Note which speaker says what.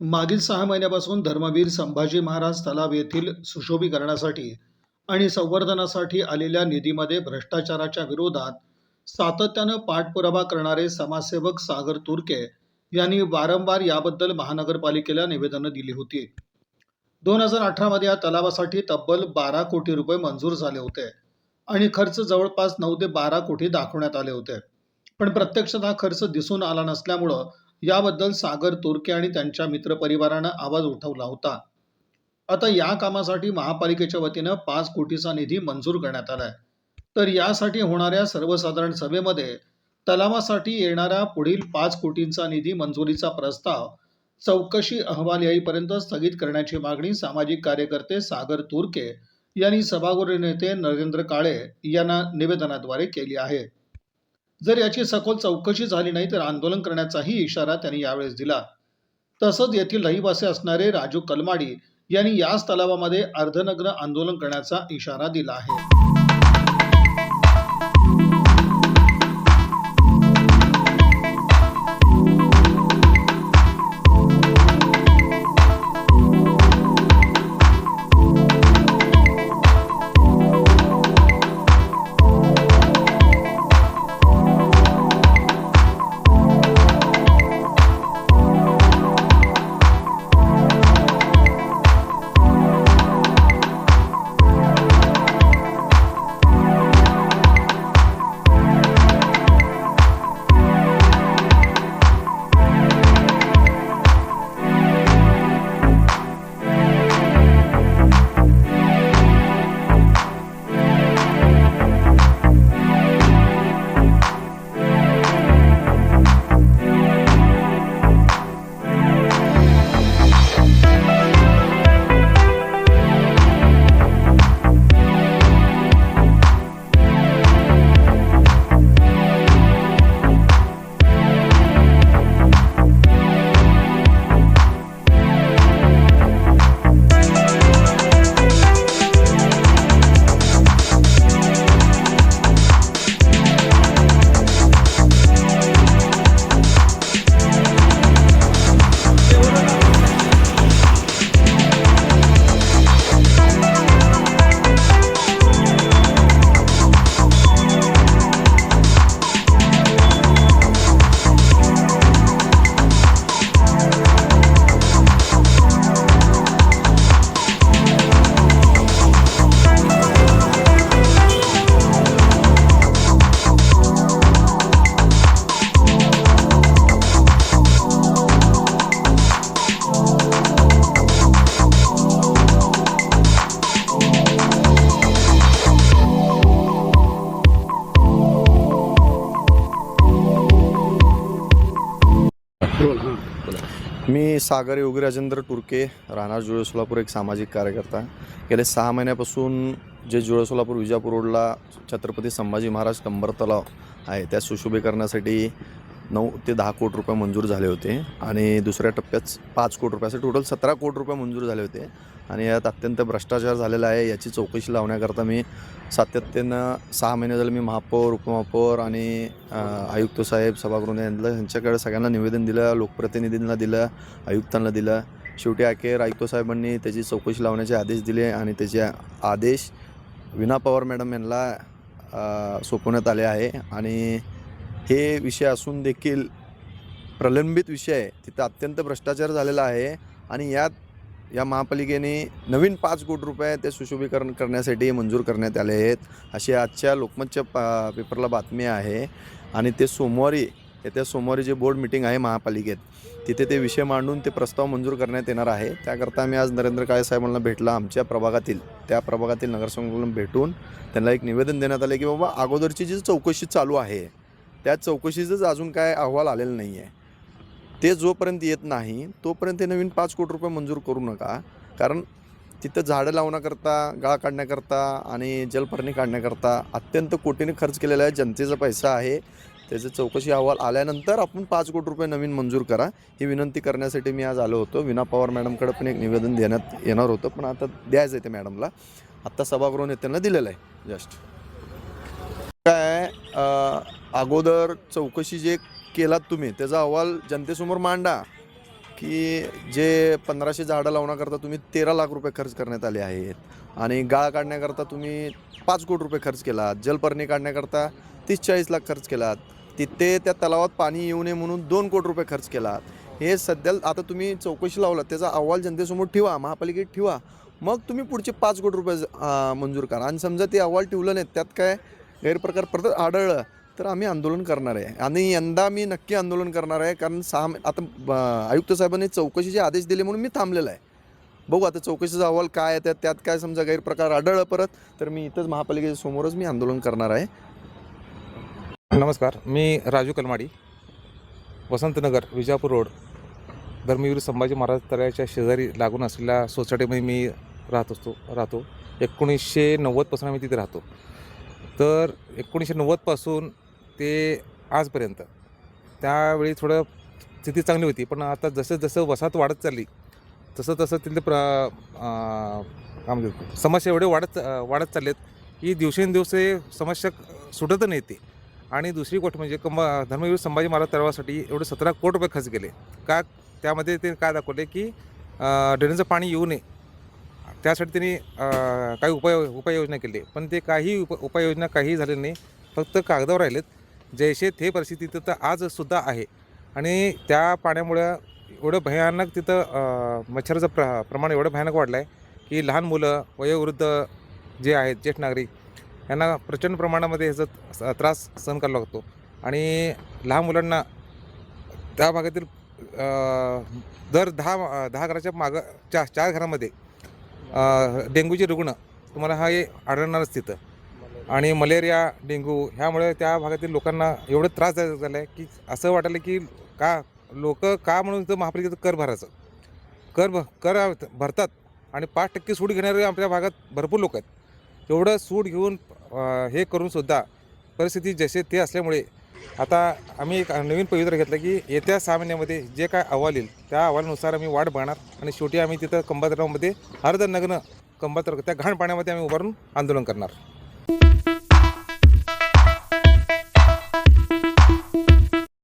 Speaker 1: मागील 6 महिन्यापासून धर्मवीर संभाजी महाराज तलाव येथील सुशोभीकरणासाठी आणि संवर्धनासाठी आलेल्या निधीमध्ये भ्रष्टाचाराच्या विरोधात सातत्यानं पाठपुरावा करणारे समाजसेवक सागर तुर्के यांनी वारंवार याबद्दल महानगरपालिकेला निवेदनं दिली होती. 2018 मध्ये या तलावासाठी तब्बल 12 कोटी रुपये मंजूर झाले होते आणि खर्च जवळपास 9 ते 12 कोटी दाखवण्यात आले होते. पण प्रत्यक्षात हा खर्च दिसून आला नसल्यामुळं याबद्दल सागर तुर्के आणि त्यांच्या मित्रपरिवारानं आवाज उठवला होता. आता या कामासाठी महापालिकेच्या वतीनं 5 कोटीचा निधी मंजूर करण्यात आलाय. तर यासाठी होणाऱ्या सर्वसाधारण सभेमध्ये तलावासाठी येणाऱ्या पुढील 5 कोटींचा निधी मंजुरीचा प्रस्ताव चौकशी अहवाल येईपर्यंत स्थगित करण्याची मागणी सामाजिक कार्यकर्ते सागर तुर्के यांनी सभागृह नेते नरेंद्र काळे यांना निवेदनाद्वारे केली आहे. जर याची सखोल चौकशी झाली नाही तर आंदोलन करण्याचाही इशारा त्यांनी यावेळेस दिला. तसंच येथील रहिवासी असणारे राजू कलमाडी यांनी याच तलावामध्ये अर्धनग्न आंदोलन करण्याचा इशारा दिला आहे.
Speaker 2: मी सागर योगी राजेंद्र तुर्के, राहणार जुळे सोलापूर, एक सामाजिक कार्यकर्ता. गेले 6 महिन्यापासून जे जुळे सोलापूर विजापूर रोडला छत्रपती संभाजी महाराज कंबर तलाव आहे त्या सुशोभीकरणासाठी 9 ते 10 कोटी रुपये मंजूर झाले होते आणि दुसऱ्या टप्प्यात 5 कोटी रुपयाचे टोटल 17 कोटी रुपये मंजूर झाले होते आणि यात अत्यंत भ्रष्टाचार झालेला आहे. याची चौकशी लावण्याकरता मी सातत्यानं 6 महिने झाले मी महापौर, उपमहापौर आणि आयुक्त साहेब, सभागृह यांच्याकडे सगळ्यांना निवेदन दिलं, लोकप्रतिनिधींना दिलं, आयुक्तांना दिलं. शेवटी अखेर आयुक्त साहेबांनी त्याची चौकशी लावण्याचे आदेश दिले आणि त्याचे आदेश वीणा पवार मॅडम यांना सोपवण्यात आले आहे. आणि हे विषय असून देखील प्रलंबित विषय आहे, तिथं अत्यंत भ्रष्टाचार झालेला आहे आणि या महापालिकेने नवीन 5 कोटी रुपये ते सुशोभीकरण करण्यासाठी मंजूर करण्यात आले आहेत अशी आजच्या लोकमतच्या पेपरला बातमी आहे. आणि ते येत्या सोमवारी जे बोर्ड मीटिंग आहे महापालिकेत, तिथे ते विषय मांडून ते प्रस्ताव मंजूर करण्यात येणार आहे. त्याकरता मी आज नरेंद्र काळे साहेबांना भेटला. आमच्या त्या प्रभागातील नगरसेवकांना भेटून त्यांना एक निवेदन देण्यात आले की बाबा अगोदरची जी चौकशी चालू आहे त्या चौकशीचंच अजून काय अहवाल आलेला नाही आहे, ते जोपर्यंत येत नाही तोपर्यंत नवीन 5 कोटी रुपये मंजूर करू नका. कारण तिथं झाडं लावण्याकरता, गाळ काढण्याकरता आणि जलपर्णी काढण्याकरता अत्यंत कोटीने खर्च केलेला आहे. जनतेचा पैसा आहे. त्याचं चौकशी अहवाल आल्यानंतर आपण 5 कोटी रुपये नवीन मंजूर करा, ही विनंती करण्यासाठी मी आज आलो होतो. वीणा पवार मॅडमकडे पण एक निवेदन देण्यात येणार होतं, पण आता द्यायचं आहे ते मॅडमला. आत्ता सभागृह नेत्यांना दिलेलं आहे. जस्ट काय अगोदर चौकशी जे केलात तुम्ही त्याचा अहवाल जनतेसमोर मांडा की जे 1500 झाडं लावण्याकरता तुम्ही 13 लाख रुपये खर्च करण्यात आले आहेत आणि गाळ काढण्याकरता तुम्ही 5 कोटी रुपये खर्च केलात, जलपर्णी काढण्याकरता 30-40 लाख खर्च केलात, तिथे त्या तलावात पाणी येऊ नये म्हणून 2 कोटी रुपये खर्च केलात. हे सध्या आता तुम्ही चौकशी लावलात, त्याचा अहवाल जनतेसमोर ठेवा, महापालिकेत ठेवा, मग तुम्ही पुढचे 5 कोटी रुपये मंजूर करा. आणि समजा ते अहवाल ठेवलं नाही, त्यात काय गैरप्रकार परत आढळलं तर आम्ही आंदोलन करणार आहे. आणि यंदा मी नक्की आंदोलन करणार आहे, कारण आता आयुक्त साहेबांनी चौकशीचे आदेश दिले म्हणून मी थांबलेला आहे. बघू आता चौकशीचा अहवाल काय आहे, त्यात काय समजा गैरप्रकार आढळलं परत तर मी इथंच महापालिकेच्या समोरच मी आंदोलन करणार आहे.
Speaker 3: नमस्कार, मी राजू कलमाडी, वसंतनगर, विजापूर रोड, धर्मवीर संभाजी महाराज तळ्याच्या शेजारी लागून असलेल्या सोसायटीमध्ये मी राहतो. 1990पासून आम्ही तिथे राहतो. तर 1990पासून ते आजपर्यंत त्यावेळी थोडं स्थिती चांगली होती, पण आता जसं वसाहत वाढत चालली तसं तिथले काय म्हणतात समस्या एवढे वाढत चाललेत की दिवसेंदिवस समस्या सुटत नाही ते. आणि दुसरी गोष्ट म्हणजे धर्मवीर संभाजी महाराज तलावासाठी एवढे 17 कोटी रुपये खर्च केले. का त्यामध्ये ते काय दाखवले की ड्रेनेजचं पाणी येऊ नये त्यासाठी त्यांनी काही उपाययोजना केली, पण ते काही उपाययोजना काही झाले नाही, फक्त कागदावर राहिलेत. जैसे थे परिस्थिती तिथं आजसुद्धा आहे. आणि त्या पाण्यामुळं एवढं भयानक तिथं मच्छराचं प्रमाण एवढं भयानक वाढलं आहे की लहान मुलं, वयोवृद्ध जे आहेत, ज्येष्ठ नागरिक, यांना प्रचंड प्रमाणामध्ये ह्याचा त्रास सहन करावा लागतो. आणि लहान मुलांना त्या भागातील दर 10 घराच्या मागं 4 घरामध्ये डेंग्यूचे रुग्ण तुम्हाला हे आढळणारच तिथं. आणि मलेरिया, डेंग्यू ह्यामुळे त्या भागातील लोकांना एवढं त्रास झाला आहे की असं वाटायला की लोक म्हणून इथं महापालिकेचं कर भरायचं. कर भरतात आणि 5% सूट घेणारे आपल्या भागात भरपूर लोक आहेत. एवढं सूट घेऊन हे करूनसुद्धा परिस्थिती जसे ते असल्यामुळे आता आम्ही एक नवीन पवित्रा घेतला की येत्या 6 महिन्यामध्ये जे काय अहवाल येईल त्या अहवालानुसार आम्ही वाट बघणार आणि शेवटी आम्ही तिथं कंबातरावमध्ये अर्धनग्न कंबातराव त्या घाण पाण्यामध्ये आम्ही उभारून आंदोलन करणार.